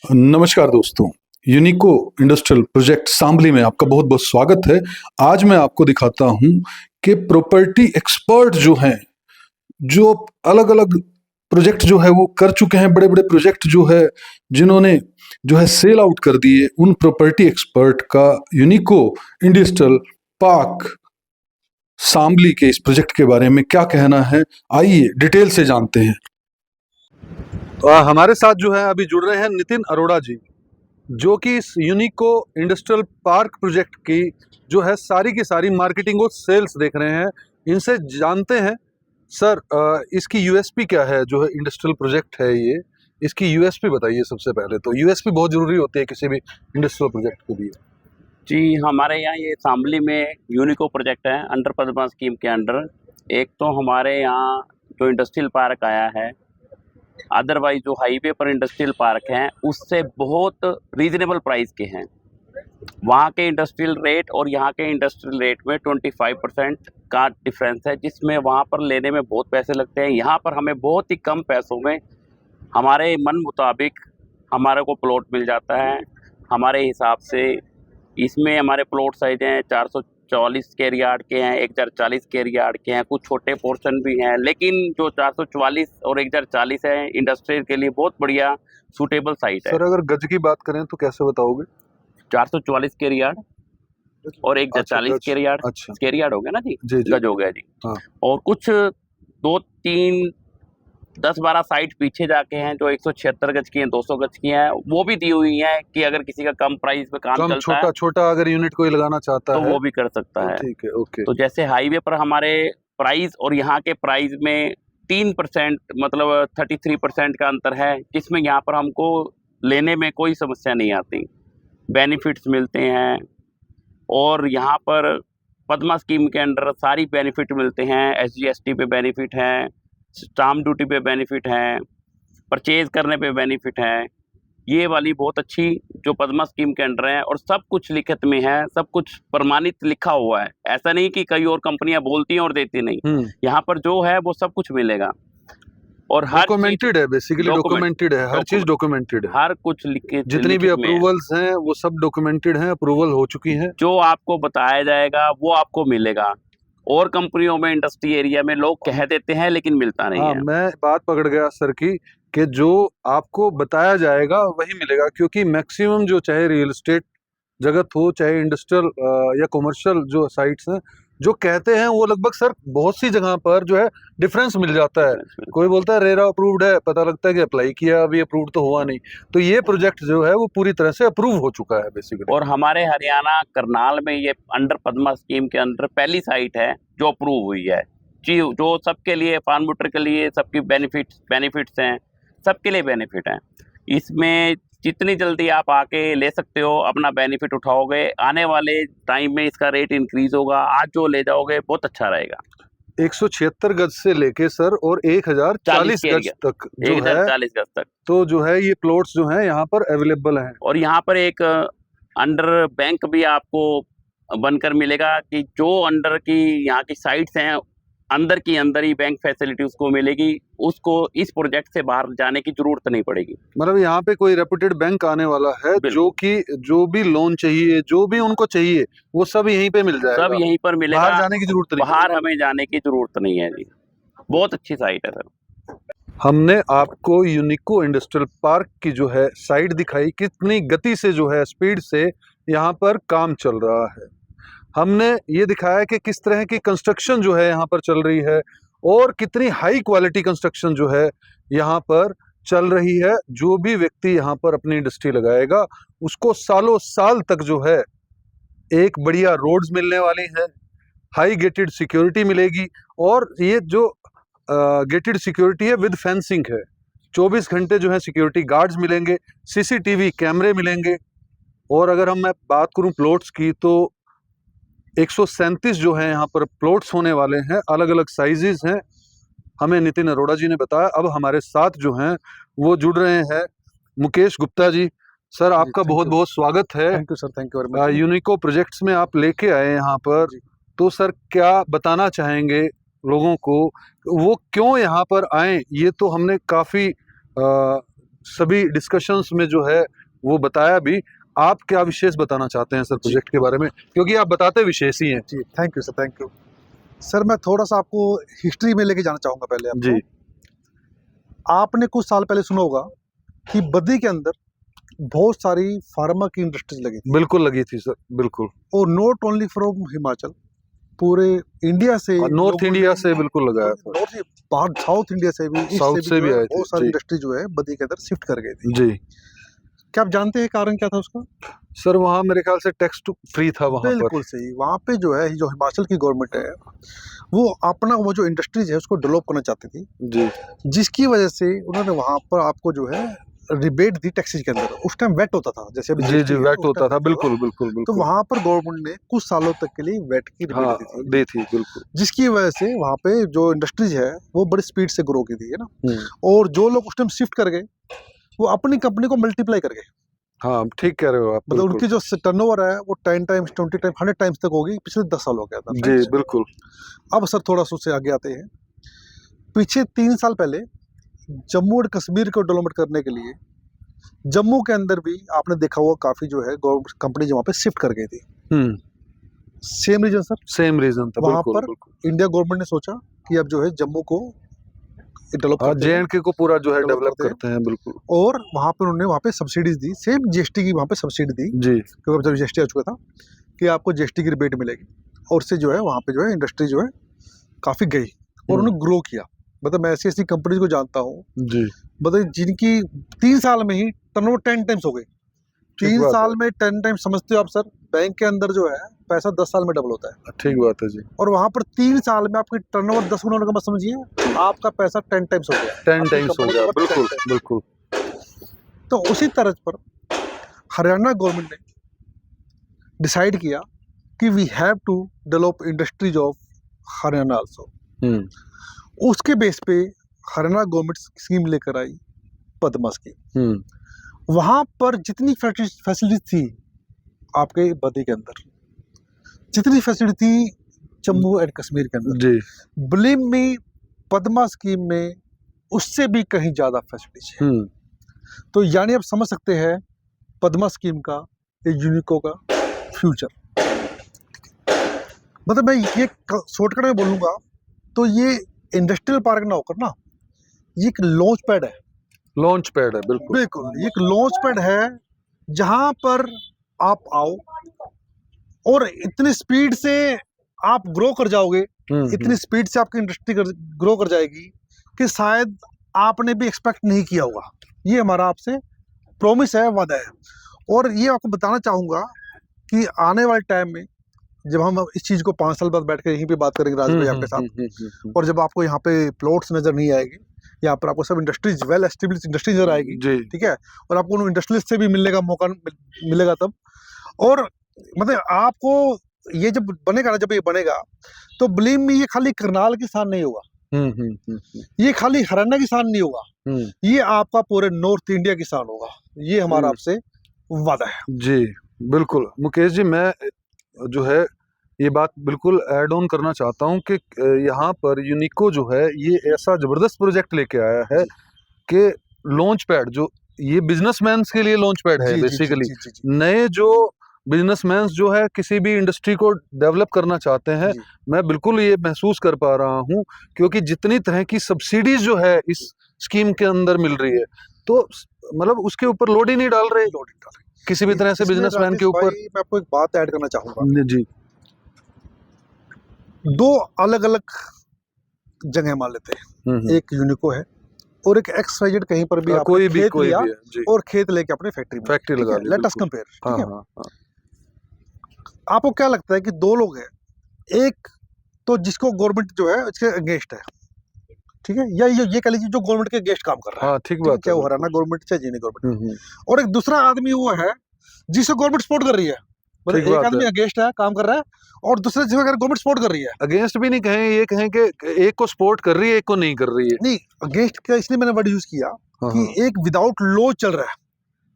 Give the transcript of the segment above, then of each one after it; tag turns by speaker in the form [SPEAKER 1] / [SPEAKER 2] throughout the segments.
[SPEAKER 1] नमस्कार दोस्तों, यूनिको industrial project Shamli में आपका बहुत बहुत स्वागत है। आज मैं आपको दिखाता हूं कि प्रॉपर्टी एक्सपर्ट जो हैं, जो अलग अलग प्रोजेक्ट जो है वो कर चुके हैं, बड़े बड़े प्रोजेक्ट जो है जिन्होंने जो है सेल आउट कर दिए, उन प्रॉपर्टी एक्सपर्ट का यूनिको इंडस्ट्रियल पार्क शामली के इस प्रोजेक्ट के बारे में क्या कहना है, आइए डिटेल से जानते हैं। तो हमारे साथ जो है अभी जुड़ रहे हैं नितिन अरोड़ा जी, जो कि इस यूनिको इंडस्ट्रियल पार्क प्रोजेक्ट की जो है सारी की सारी मार्केटिंग और सेल्स देख रहे हैं। इनसे जानते हैं सर, इसकी यूएसपी क्या है? जो है इंडस्ट्रियल प्रोजेक्ट है ये, इसकी यूएसपी बताइए। सबसे पहले तो यूएसपी बहुत जरूरी होती है किसी भी इंडस्ट्रियल प्रोजेक्ट के लिए।
[SPEAKER 2] जी, हमारे यहाँ ये शामली में यूनिको प्रोजेक्ट है अंडर पद्मा स्कीम के अंडर। एक तो हमारे यहाँ जो इंडस्ट्रियल पार्क आया है, अदरवाइज जो हाईवे पर इंडस्ट्रियल पार्क हैं उससे बहुत रीजनेबल प्राइस के हैं। वहाँ के इंडस्ट्रियल रेट और यहाँ के इंडस्ट्रियल रेट में 25% का डिफरेंस है, जिसमें वहाँ पर लेने में बहुत पैसे लगते हैं। यहाँ पर हमें बहुत ही कम पैसों में हमारे मन मुताबिक हमारे को प्लॉट मिल जाता है। हमारे हिसाब से इसमें हमारे प्लॉट साइज हैं 444 स्क्वायर यार्ड के हैं, 1040 स्क्वायर यार्ड के हैं, कुछ छोटे पोर्शन भी हैं, लेकिन जो 444 और 1040 है इंडस्ट्रियल के लिए बहुत बढ़िया सूटेबल साइट है।
[SPEAKER 1] सर अगर गज की बात करें तो कैसे बताओगे?
[SPEAKER 2] 444 स्क्वायर यार्ड और 1040 स्क्वायर यार्ड।
[SPEAKER 1] अच्छा,
[SPEAKER 2] स्क्वायर यार्ड हो गया ना जी,
[SPEAKER 1] जी जी,
[SPEAKER 2] गज हो गया जी।
[SPEAKER 1] हाँ।
[SPEAKER 2] और कुछ 2-3 10-12 साइट पीछे जाके हैं जो 176 गज की हैं, 200 गज की हैं, वो भी दी हुई हैं कि अगर किसी का कम प्राइस पे काम चलता
[SPEAKER 1] छोटा
[SPEAKER 2] है
[SPEAKER 1] छोटा अगर यूनिट कोई लगाना चाहता
[SPEAKER 2] तो
[SPEAKER 1] है
[SPEAKER 2] वो भी कर सकता
[SPEAKER 1] तो
[SPEAKER 2] है।
[SPEAKER 1] ठीक है, ओके।
[SPEAKER 2] तो जैसे हाईवे पर हमारे प्राइस और यहाँ के प्राइस में 3% मतलब 33% का अंतर है, जिसमें यहाँ पर हमको लेने में कोई समस्या नहीं आती, बेनिफिट्स मिलते हैं। और यहाँ पर पद्मा स्कीम के अंडर सारी बेनिफिट मिलते हैं। एसजीएसटी पे बेनिफिट हैं, स्टाम्प ड्यूटी पे बेनिफिट हैं, परचेज करने पे बेनिफिट हैं। ये वाली बहुत अच्छी जो पद्मा स्कीम के अंडर है, और सब कुछ लिखित में है, सब कुछ प्रमाणित लिखा हुआ है। ऐसा नहीं कि कई और कंपनियां बोलती हैं और देती नहीं। यहाँ पर जो है वो सब कुछ मिलेगा और हर
[SPEAKER 1] डॉक्यूमेंटेड है, बेसिकली डॉक्यूमेंटेड है, हर चीज डॉक्यूमेंटेड है।
[SPEAKER 2] हर कुछ
[SPEAKER 1] जितनी भी अप्रूवल्स हैं वो सब डॉक्यूमेंटेड हैं, अप्रूवल हो चुकी हैं।
[SPEAKER 2] जो आपको बताया जाएगा वो आपको मिलेगा। और कंपनियों में इंडस्ट्री एरिया में लोग कह देते हैं लेकिन मिलता नहीं
[SPEAKER 1] हाँ,
[SPEAKER 2] है।
[SPEAKER 1] मैं बात पकड़ गया सर की कि जो आपको बताया जाएगा वही मिलेगा, क्योंकि मैक्सिमम जो चाहे रियल एस्टेट जगत हो, चाहे इंडस्ट्रियल या कमर्शियल जो साइट्स हैं, जो कहते हैं वो लगभग सर बहुत सी जगह पर जो है डिफरेंस मिल जाता है। कोई बोलता है रेरा अप्रूव्ड है, पता लगता है कि अप्लाई किया, अभी अप्रूव्ड तो हुआ नहीं। तो ये प्रोजेक्ट जो है वो पूरी तरह से अप्रूव हो चुका है बेसिकली।
[SPEAKER 2] और हमारे हरियाणा करनाल में ये अंडर पद्मा स्कीम के अंदर पहली साइट है जो अप्रूव हुई है जी, जो सबके लिए फार्मूटर के लिए सबकी बेनिफिट्स हैं, सबके लिए बेनिफिट हैं। इसमें जितनी जल्दी आप आके ले सकते हो, अपना बेनिफिट उठाओगे, आने वाले टाइम में इसका रेट इंक्रीज होगा। आज जो ले जाओगे बहुत अच्छा रहेगा।
[SPEAKER 1] 176 गज से लेके सर और 1040 गज तक जो है,
[SPEAKER 2] 1040 गज तक
[SPEAKER 1] तो जो है ये प्लॉट्स जो हैं यहाँ पर अवेलेबल हैं।
[SPEAKER 2] और यहाँ पर एक अंडर बैंक भी आपको बनकर मिलेगा कि जो अंडर की यहाँ की साइट्स हैं, अंदर की अंदर ही बैंक फैसिलिटी उसको मिलेगी। उसको इस प्रोजेक्ट से बाहर जाने की जरूरत नहीं पड़ेगी।
[SPEAKER 1] मतलब यहाँ पे कोई रेपुटेड बैंक आने वाला है जो कि जो भी लोन चाहिए, जो भी उनको चाहिए, वो सब यहीं पे मिल जाएगा।
[SPEAKER 2] सब यहीं पर मिलेगा,
[SPEAKER 1] बाहर जाने की जरूरत नहीं,
[SPEAKER 2] बाहर हमें जाने की जरूरत नहीं है जी। बहुत अच्छी साइट है सर।
[SPEAKER 1] हमने आपको यूनिको इंडस्ट्रियल पार्क की जो है साइट दिखाई, कितनी गति से जो है स्पीड से यहाँ पर काम चल रहा है। हमने ये दिखाया कि किस तरह की कंस्ट्रक्शन जो है यहाँ पर चल रही है और कितनी हाई क्वालिटी कंस्ट्रक्शन जो है यहाँ पर चल रही है। जो भी व्यक्ति यहाँ पर अपनी इंडस्ट्री लगाएगा उसको सालों साल तक जो है एक बढ़िया रोड्स मिलने वाली है, हाई गेटेड सिक्योरिटी मिलेगी। और ये जो गेटेड सिक्योरिटी है विद फेंसिंग है, 24 घंटे जो है सिक्योरिटी गार्ड्स मिलेंगे, सीसीटीवी कैमरे मिलेंगे। और अगर मैं बात करूं प्लॉट्स की तो 137 जो है यहाँ पर प्लॉट्स होने वाले हैं, अलग अलग साइजेस हैं, हमें नितिन अरोड़ा जी ने बताया। अब हमारे साथ जो हैं वो जुड़ रहे हैं मुकेश गुप्ता जी। सर आपका बहुत बहुत स्वागत है।
[SPEAKER 3] Thank you sir, thank you very much.
[SPEAKER 1] Unico projects में आप लेके आए यहाँ पर, तो सर क्या बताना चाहेंगे लोगों को, वो क्यों यहाँ पर आए? ये तो हमने काफ़ी सभी डिस्कशंस में जो है वो बताया भी। आप क्या विशेष बताना चाहते हैं सर प्रोजेक्ट के बारे में, क्योंकि आप बताते विशेष ही हैं।
[SPEAKER 3] जी, thank you sir, thank you sir. मैं थोड़ा सा आपको हिस्ट्री में लेके जाना चाहूँगा पहले आपको।
[SPEAKER 1] जी
[SPEAKER 3] आपने कुछ साल पहले सुना होगा कि बद्दी के अंदर बहुत सारी फार्मा की इंडस्ट्रीज लगी थी,
[SPEAKER 1] बिल्कुल लगी थी सर, बिल्कुल।
[SPEAKER 3] और नॉट ओनली फ्रॉम हिमाचल, पूरे इंडिया से,
[SPEAKER 1] और नॉर्थ इंडिया से बिल्कुल लगाया था,
[SPEAKER 3] नॉर्थ बाहर साउथ इंडिया से भी, ईस्ट
[SPEAKER 1] साउथ से भी
[SPEAKER 3] जो है,
[SPEAKER 1] आए थे।
[SPEAKER 3] बहुत सारी
[SPEAKER 1] जी
[SPEAKER 3] इंडस्ट्री जो है बद्दी के अंदर शिफ्ट कर गई थी।
[SPEAKER 1] जी
[SPEAKER 3] क्या आप जानते हैं कारण क्या था उसका?
[SPEAKER 1] सर, वहाँ मेरे ख्याल से टैक्स फ्री था वहाँ पर।
[SPEAKER 3] बिल्कुल सही। वहाँ पे जो है, जो हिमाचल की गवर्नमेंट है, वो अपना वो जो इंडस्ट्रीज है उसको डेवलप करना चाहती थी,
[SPEAKER 1] जी
[SPEAKER 3] जिसकी वजह से उन्होंने वहाँ पर आपको जो है रिबेट दी टैक्सेज के अंदर। उस टाइम वेट होता था, जैसे अभी
[SPEAKER 1] जी
[SPEAKER 3] GST
[SPEAKER 1] जी
[SPEAKER 3] है,
[SPEAKER 1] वैट
[SPEAKER 3] उस
[SPEAKER 1] होता
[SPEAKER 3] टाइम
[SPEAKER 1] था,
[SPEAKER 3] वेट
[SPEAKER 1] बिल्कुल
[SPEAKER 3] होता था।
[SPEAKER 1] बिल्कुल
[SPEAKER 3] तो
[SPEAKER 1] बिल्कुल।
[SPEAKER 3] वहाँ पर गवर्नमेंट ने कुछ सालों तक के लिए वेट की
[SPEAKER 1] हाँ
[SPEAKER 3] रिबेट दी थी,
[SPEAKER 1] दी थी बिल्कुल।
[SPEAKER 3] जिसकी वजह से वहाँ पे जो इंडस्ट्रीज है वो बड़ी स्पीड से ग्रो की थी, है ना।
[SPEAKER 1] हम्म।
[SPEAKER 3] और जो लोग उस टाइम शिफ्ट कर गए, वो अपनी कंपनी को मल्टीप्लाई कर गए।
[SPEAKER 1] हाँ ठीक कह रहे हो आप,
[SPEAKER 3] मतलब
[SPEAKER 1] बिल्कुल।
[SPEAKER 3] उनकी जो टर्नओवर है वो 10 टाइम्स, 20 टाइम्स, 100 टाइम्स तक होगी। पिछले 10 साल हो गया था,
[SPEAKER 1] जी
[SPEAKER 3] फ्रेंड्स।
[SPEAKER 1] बिल्कुल।
[SPEAKER 3] अब सर थोड़ा सा उससे आगे आते हैं। पीछे 3 साल पहले जम्मू और कश्मीर को डेवलपमेंट करने के लिए जम्मू के अंदर भी आपने देखा हुआ काफी जो है गवर्नमेंट कंपनी वहाँ पे शिफ्ट कर गई थी। Same reason sir,
[SPEAKER 1] same reason था,
[SPEAKER 3] वहाँ
[SPEAKER 1] बिल्कुल
[SPEAKER 3] पर
[SPEAKER 1] बिल्कुल।
[SPEAKER 3] इंडिया गवर्नमेंट ने सोचा कि अब जो है जम्मू को डेवलप
[SPEAKER 1] हाँ
[SPEAKER 3] करते हैं,
[SPEAKER 1] JNK को पूरा जो है
[SPEAKER 3] डेवलप
[SPEAKER 1] डेवलप
[SPEAKER 3] करते हैं।
[SPEAKER 1] करते हैं, बिल्कुल।
[SPEAKER 3] और वहाँ पर उन्होंने वहाँ पे सब्सिडीज दी, सेम GST की वहाँ पे सब्सिडी दी,
[SPEAKER 1] जी
[SPEAKER 3] क्योंकि अब जब GST आ चुका था कि आपको GST की रिबेट मिलेगी। और उससे जो है वहाँ पे जो है इंडस्ट्री जो है काफी गई और उन्होंने ग्रो किया। मतलब मैं ऐसी ऐसी कंपनीज को जानता हूँ,
[SPEAKER 1] जी
[SPEAKER 3] मतलब जिनकी 3 साल में ही टर्नओवर 10 टाइम्स हो गई।
[SPEAKER 1] ठीक
[SPEAKER 3] 3
[SPEAKER 1] बात
[SPEAKER 3] साल
[SPEAKER 1] है।
[SPEAKER 3] में 10 टाइम्स, समझते हो आप सर? बैंक के अंदर जो है पैसा 10 साल में डबल होता है,
[SPEAKER 1] ठीक बात है जी।
[SPEAKER 3] और वहां पर 3 साल में आपकी टर्नओवर 10 गुना होने का मतलब समझिए आपका पैसा 10 टाइम्स हो गया,
[SPEAKER 1] 10
[SPEAKER 3] आपकी
[SPEAKER 1] टाइम्स हो
[SPEAKER 3] कंपनी
[SPEAKER 1] गया,
[SPEAKER 3] का worth 10
[SPEAKER 1] बिल्कुल
[SPEAKER 3] टाइम्स।
[SPEAKER 1] बिल्कुल।
[SPEAKER 3] तो उसी तरह पर हरियाणा गवर्नमेंट ने डिसाइड किया कि we have to develop industries of Haryana also. उसके बेस पे हरियाणा गवर्नमेंट स्कीम लेकर आई, पद्मा स्कीम। वहां पर जितनी फैसिलिटी थी आपके बद्दी के अंदर, जितनी फैसिलिटी थी जम्मू एंड कश्मीर के अंदर,
[SPEAKER 1] जी
[SPEAKER 3] बिलीव मी, पद्मा स्कीम में उससे भी कहीं ज्यादा फैसिलिटीज है। तो यानी आप समझ सकते हैं पद्मा स्कीम का, यूनिको का फ्यूचर। मतलब मैं ये शॉर्टकट में बोलूंगा तो ये इंडस्ट्रियल पार्क ना होकर ना, ये एक लॉन्च पैड है।
[SPEAKER 1] लॉन्च पैड है, बिल्कुल
[SPEAKER 3] बिल्कुल, ये एक लॉन्च पैड है जहां पर आप आओ और इतनी स्पीड से आप ग्रो कर जाओगे, इतनी स्पीड से आपकी इंडस्ट्री ग्रो कर जाएगी कि शायद आपने भी एक्सपेक्ट नहीं किया होगा। ये हमारा आपसे प्रॉमिस है, वादा है। और ये आपको बताना चाहूंगा कि आने वाले टाइम में जब हम इस चीज को 5 साल बाद बैठ कर यहीं पे बात करेंगे राज भाई आपके साथ, और जब आपको यहाँ पे प्लॉट्स नजर नहीं आएगी, यहाँ पर आपको सब इंडस्ट्रीज, वेल एस्टेब्लिश्ड इंडस्ट्री नजर आएगी,
[SPEAKER 1] जी
[SPEAKER 3] ठीक है, और आपको उन इंडस्ट्रियलिस्ट से भी मिलने का मौका मिलेगा तब। और मतलब आपको ये जब बनेगा ना, जब ये बनेगा तो बिलीव मी, ये खाली करनाल किसान नहीं होगा, ये खाली हरियाणा किसान नहीं होगा, ये आपका पूरे नॉर्थ इंडिया किसान होगा। ये हमारा आपसे वादा है।
[SPEAKER 1] जी बिल्कुल। मुकेश जी, मैं जो है ये बात बिल्कुल ऐड ऑन करना चाहता हूँ कि यहाँ पर यूनिको जो है ये ऐसा जबरदस्त प्रोजेक्ट लेके आया है कि लॉन्च पैड, जो ये बिजनेसमैन के लिए लॉन्च पैड है बेसिकली। नए जो बिजनेसमैन जो है किसी भी इंडस्ट्री को डेवलप करना चाहते हैं, मैं बिल्कुल ये महसूस कर पा रहा हूँ, क्योंकि जितनी तरह की सब्सिडीज जो है इस स्कीम के अंदर मिल रही है, तो मतलब उसके ऊपर लोड ही नहीं डाल रहे किसी भी तरह से बिजनेसमैन के ऊपर।
[SPEAKER 3] मैं आपको एक बात ऐड करना चाहूंगा
[SPEAKER 1] जी।
[SPEAKER 3] 2 अलग अलग जगह मान लेते हैं, एक यूनिको है और एक XYZ कहीं पर भी आपने खेत लिया और खेत लेके अपने फैक्ट्री लगा ली। लेट अस कंपेयर, ठीक है। आपको क्या लगता है कि 2 लोग हैं, एक तो जिसको गवर्नमेंट जो है इसके अगेंस्ट है, ठीक है, या ये कह लीजिए जो गवर्नमेंट के अगेंस्ट काम कर रहा है,
[SPEAKER 1] ठीक बात है,
[SPEAKER 3] चाहे वो हरियाणा गवर्नमेंट चाहे जीनी गवर्नमेंट, और एक दूसरा आदमी वो है जिसे गवर्नमेंट सपोर्ट कर रही है। मतलब एक आदमी अगेंस्ट है, काम कर रहा है, और दूसरे जगह गवर्नमेंट सपोर्ट कर रही है।
[SPEAKER 1] अगेंस्ट भी नहीं कहें, ये कहें कि एक को सपोर्ट कर रही है, एक को नहीं कर रही है।
[SPEAKER 3] नहीं, अगेंस्ट का इसलिए मैंने वर्ड यूज किया कि एक विदाउट लॉ चल रहा है,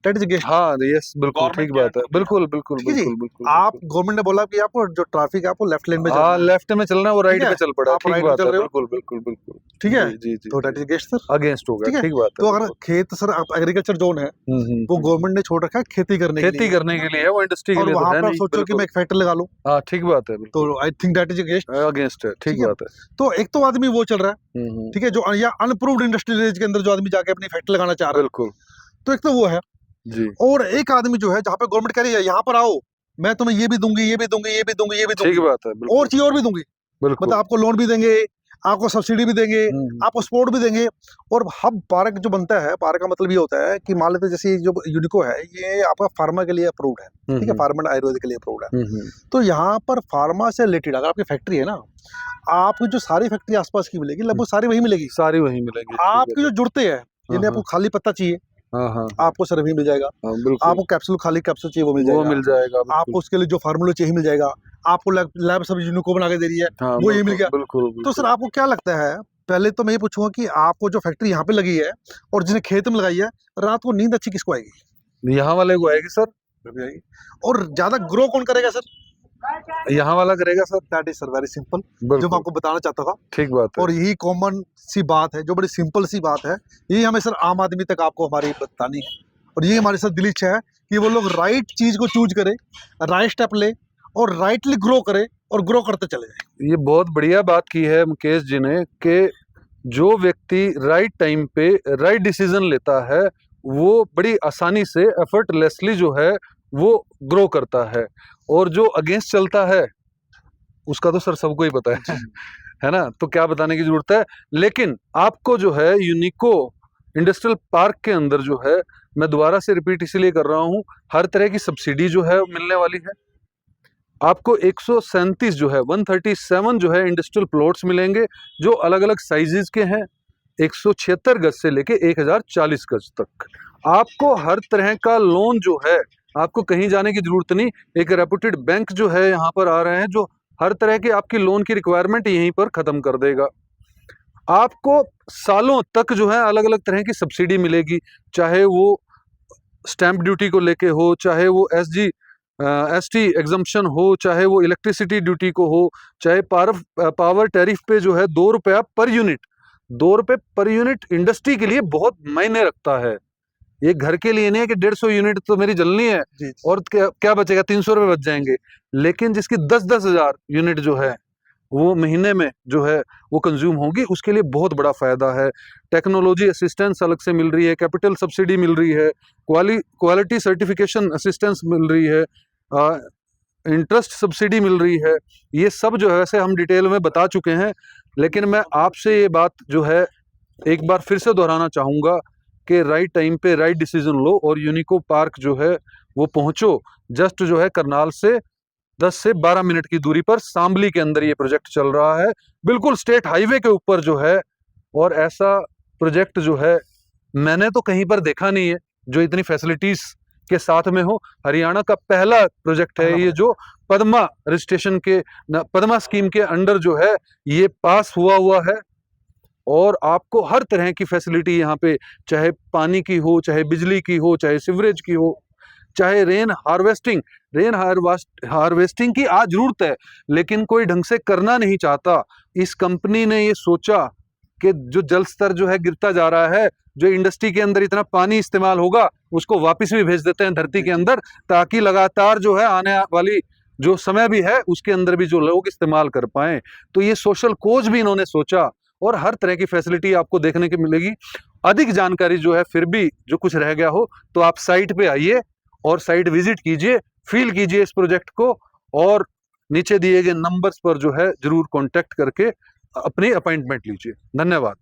[SPEAKER 3] दैट इज गेस्ट।
[SPEAKER 1] हाँ यस बिल्कुल
[SPEAKER 2] Government
[SPEAKER 1] ठीक
[SPEAKER 2] के
[SPEAKER 1] बात है, बिल्कुल बिल्कुल
[SPEAKER 3] ठीक है जी।
[SPEAKER 1] बिल्कुल बिल्कुल
[SPEAKER 3] आप
[SPEAKER 1] बिल्कुल।
[SPEAKER 3] गवर्नमेंट ने बोला कि आपको जो ट्रैफिक है आपको लेफ्ट लेन में चलना
[SPEAKER 1] हाँ
[SPEAKER 3] है,
[SPEAKER 1] लेफ्ट में चलना है, वो राइट
[SPEAKER 3] ठीक है?
[SPEAKER 1] पे चल पड़ा है,
[SPEAKER 3] आप
[SPEAKER 1] ठीक
[SPEAKER 3] राइट में
[SPEAKER 1] बात
[SPEAKER 3] चल
[SPEAKER 1] है,
[SPEAKER 3] रहे हो,
[SPEAKER 1] बिल्कुल बिल्कुल बिल्कुल।
[SPEAKER 3] ठीक है?
[SPEAKER 1] जी जी जी
[SPEAKER 3] तो दैट
[SPEAKER 1] जी।
[SPEAKER 3] इज गेस्ट सर,
[SPEAKER 1] अगेंस्ट हो गया,
[SPEAKER 3] ठीक है?
[SPEAKER 1] ठीक बात है
[SPEAKER 3] तो अगर
[SPEAKER 1] बिल्कुल।
[SPEAKER 3] खेत सर आप एग्रीकल्चर जोन है, वो गवर्नमेंट ने छोड़ रखा है खेती करने के
[SPEAKER 1] खेती
[SPEAKER 3] लिए,
[SPEAKER 1] करने के लिए है, वो इंडस्ट्री के
[SPEAKER 3] और
[SPEAKER 1] लिए तो
[SPEAKER 3] वहां
[SPEAKER 1] है
[SPEAKER 3] पे आप
[SPEAKER 1] नहीं,
[SPEAKER 3] सोचो कि मैं
[SPEAKER 1] बिल्कुल।
[SPEAKER 3] एक फैक्ट्री लगा लूं,
[SPEAKER 1] हाँ ठीक बात है,
[SPEAKER 3] तो
[SPEAKER 1] बिल्कुल
[SPEAKER 3] I think that is guest,
[SPEAKER 1] against है, ठीक
[SPEAKER 3] ठीक है?
[SPEAKER 1] बात है।
[SPEAKER 3] तो एक तो आदमी वो चल रहा है, ठीक है, जो या अनप्रूव्ड इंडस्ट्रियल एज के अंदर जो आदमी जाके अपनी फैक्ट्री लगाना चाह रहा है,
[SPEAKER 1] बिल्कुल
[SPEAKER 3] तो एक तो वो है।
[SPEAKER 1] जी,
[SPEAKER 3] और एक आदमी जो है जहाँ पे गवर्नमेंट कह रही है यहाँ पर आओ, मैं तुम्हें ये भी दूंगी, ये भी दूंगी, ये भी दूंगी, ये भी
[SPEAKER 1] ठीक
[SPEAKER 3] दूंगी,
[SPEAKER 1] बात है,
[SPEAKER 3] और
[SPEAKER 1] बिल्कुल
[SPEAKER 3] चीज और भी दूंगी,
[SPEAKER 1] बिल्कुल।
[SPEAKER 3] मतलब आपको लोन भी देंगे, आपको सब्सिडी भी देंगे,
[SPEAKER 1] हम्म,
[SPEAKER 3] आपको सपोर्ट भी देंगे। और हब पार्क जो बनता है, पार्क का मतलब ये होता है कि मान लेते हैं जैसे जो यूनिको है, ये आपका फार्मा के लिए अप्रूव्ड है, ठीक है, फार्मा एंड आयुर्वेद के लिए अप्रूव्ड है। तो यहाँ पर फार्मा से रिलेटेड अगर आपकी फैक्ट्री है ना, आपको जो सारी फैक्ट्री आसपास की मिलेगी लगभग सारी वही मिलेगी।
[SPEAKER 1] सारी वही मिलेंगी, ठीक
[SPEAKER 3] आपकी
[SPEAKER 1] है।
[SPEAKER 3] जो जुड़ते हैं,
[SPEAKER 1] हाँ,
[SPEAKER 3] जिन्हें आपको खाली पत्ता चाहिए,
[SPEAKER 1] हाँ हाँ
[SPEAKER 3] आपको सर वही मिल जाएगा।
[SPEAKER 1] हाँ बिल्कुल,
[SPEAKER 3] आपको कैप्सूल खाली कैप्सूल चाहिए, वो मिल
[SPEAKER 1] वो
[SPEAKER 3] जाएगा।
[SPEAKER 1] मिल जाएगा, बिल्कुल।
[SPEAKER 3] आपको उसके लिए जो फार्मूला चाहिए मिल जाएगा। आपको लैब सब यूनिको बना के दे रही है,
[SPEAKER 1] हाँ
[SPEAKER 3] वो ये मिल
[SPEAKER 1] बिल्कुल
[SPEAKER 3] गया।
[SPEAKER 1] बिल्कुल
[SPEAKER 3] तो सर
[SPEAKER 1] बिल्कुल।
[SPEAKER 3] आपको क्या लगता है, पहले तो मैं ये पूछूंगा कि आपको जो फैक्ट्री यहाँ पे लगी है और जिसने खेत में लगाई है, रात को नींद अच्छी किसको आएगी?
[SPEAKER 1] यहाँ वाले को आएगी सर,
[SPEAKER 3] रवि आएगी। और ज्यादा ग्रो कौन करेगा सर?
[SPEAKER 1] यहाँ वाला करेगा sir,
[SPEAKER 3] that is sir very simple, जो
[SPEAKER 1] बिल्कुल
[SPEAKER 3] मैं आपको बताना चाहता था।
[SPEAKER 1] ठीक बात है।
[SPEAKER 3] और यही कॉमन सी बात है, जो बड़ी सिंपल सी बात है, यही हमें सर आम आदमी तक आपको हमारी बतानी है। और यही हमारे साथ दिल इच्छा है कि वो लोग राइट चीज को चूज करे, राइट स्टेप ले, और राइटली ग्रो करे, और ग्रो करते चले जाए।
[SPEAKER 1] ये बहुत बढ़िया बात की है मुकेश जी ने कि जो व्यक्ति राइट टाइम पे राइट डिसीजन लेता है, वो बड़ी आसानी से एफर्टलेसली जो है वो ग्रो करता है, और जो अगेंस्ट चलता है उसका तो सर सबको ही पता है ना, तो क्या बताने की जरूरत है। लेकिन आपको जो है यूनिको इंडस्ट्रियल पार्क के अंदर जो है, मैं दोबारा से रिपीट इसलिए कर रहा हूँ, हर तरह की सब्सिडी जो है मिलने वाली है। आपको 137 जो है 137 जो है इंडस्ट्रियल प्लॉट्स मिलेंगे, जो अलग अलग साइजेस के हैं, 176 गज से लेके 1040 गज तक। आपको हर तरह का लोन जो है, आपको कहीं जाने की जरूरत नहीं। एक रेपुटेड बैंक जो है यहाँ पर आ रहे हैं, जो हर तरह की आपकी लोन की रिक्वायरमेंट यहीं पर खत्म कर देगा। आपको सालों तक जो है अलग अलग तरह की सब्सिडी मिलेगी, चाहे वो स्टैंप ड्यूटी को लेके हो, चाहे वो एसटी एग्जम्पशन हो, चाहे वो इलेक्ट्रिसिटी ड्यूटी को हो, चाहे पावर टैरिफ पे जो है 2 रुपया पर यूनिट, 2 रुपए पर यूनिट इंडस्ट्री के लिए बहुत मायने रखता है। ये घर के लिए नहीं है कि 150 यूनिट तो मेरी जलनी है
[SPEAKER 3] जी।
[SPEAKER 1] और क्या बचेगा, 300 रुपए बच जाएंगे। लेकिन जिसकी 10-10 हजार यूनिट जो है वो महीने में जो है वो कंज्यूम होगी, उसके लिए बहुत बड़ा फायदा है। टेक्नोलॉजी असिस्टेंस अलग से मिल रही है, कैपिटल सब्सिडी मिल रही है, क्वालिटी सर्टिफिकेशन असिस्टेंस मिल रही है, इंटरेस्ट सब्सिडी मिल रही है। ये सब जो है वैसे हम डिटेल में बता चुके हैं, लेकिन मैं आपसे ये बात जो है एक बार फिर से दोहराना चाहूँगा कि राइट टाइम पे राइट डिसीजन लो, और यूनिको पार्क जो है वो पहुँचो। जस्ट जो है करनाल से 10 से 12 मिनट की दूरी पर शामली के अंदर ये प्रोजेक्ट चल रहा है, बिल्कुल स्टेट हाईवे के ऊपर जो है। और ऐसा प्रोजेक्ट जो है मैंने तो कहीं पर देखा नहीं है जो इतनी फैसिलिटीज के साथ में हो। हरियाणा का पहला प्रोजेक्ट है ये, जो पद्मा रजिस्ट्रेशन के पद्मा स्कीम के अंडर जो है ये पास हुआ है। और आपको हर तरह की फैसिलिटी यहाँ पे, चाहे पानी की हो, चाहे बिजली की हो, चाहे सीवरेज की हो, चाहे रेन हार्वेस्टिंग की आज जरूरत है, लेकिन कोई ढंग से करना नहीं चाहता। इस कंपनी ने ये सोचा कि जो जल स्तर जो है गिरता जा रहा है, जो इंडस्ट्री के अंदर इतना पानी इस्तेमाल होगा उसको वापस भी भेज देते हैं धरती के अंदर, ताकि लगातार जो है आने वाली जो समय भी है उसके अंदर भी जो लोग इस्तेमाल कर पाए। तो ये सोशल कोज भी इन्होंने सोचा, और हर तरह की फैसिलिटी आपको देखने को मिलेगी। अधिक जानकारी जो है फिर भी जो कुछ रह गया हो तो आप साइट पे आइए और साइट विजिट कीजिए, फील कीजिए इस प्रोजेक्ट को, और नीचे दिए गए नंबर्स पर जो है जरूर कांटेक्ट करके अपनी अपॉइंटमेंट लीजिए। धन्यवाद।